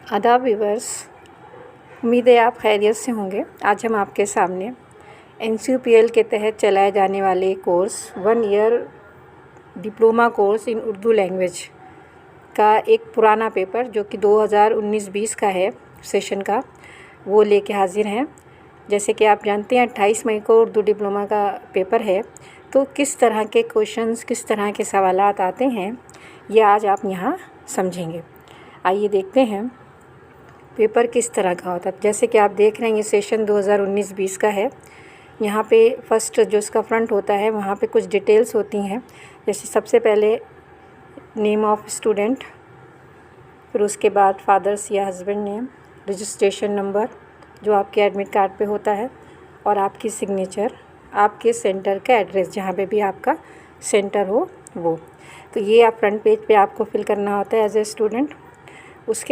आदाब व्यूअर्स, उम्मीद है आप खैरियत से होंगे। आज हम आपके सामने NCUPL के तहत चलाए जाने वाले course 1 year diploma course in Urdu language का एक पुराना पेपर जो कि 2019-20 का है सेशन का, वो लेके हाज़िर हैं। जैसे कि आप जानते हैं 28 मई को उर्दू डिप्लोमा का पेपर है, तो किस तरह के क्वेश्चंस, किस तरह के सवालात आते हैं, ये आज आप यहाँ समझेंगे। आइए देखते हैं पेपर किस तरह का होता है। जैसे कि आप देख रहे हैं ये सेशन 2019-20 का है। यहाँ पे फर्स्ट जो इसका फ्रंट होता है वहाँ पे कुछ डिटेल्स होती हैं। जैसे सबसे पहले नेम ऑफ स्टूडेंट, फिर उसके बाद फादर्स या हस्बैंड नेम, रजिस्ट्रेशन नंबर जो आपके एडमिट कार्ड पे होता है, और आपकी सिग्नेचर, आपके सेंटर का एड्रेस जहाँ पे भी आपका सेंटर हो वो। तो ये आप फ्रंट पेज पे आपको फिल करना होता है एज ए स्टूडेंट। उसके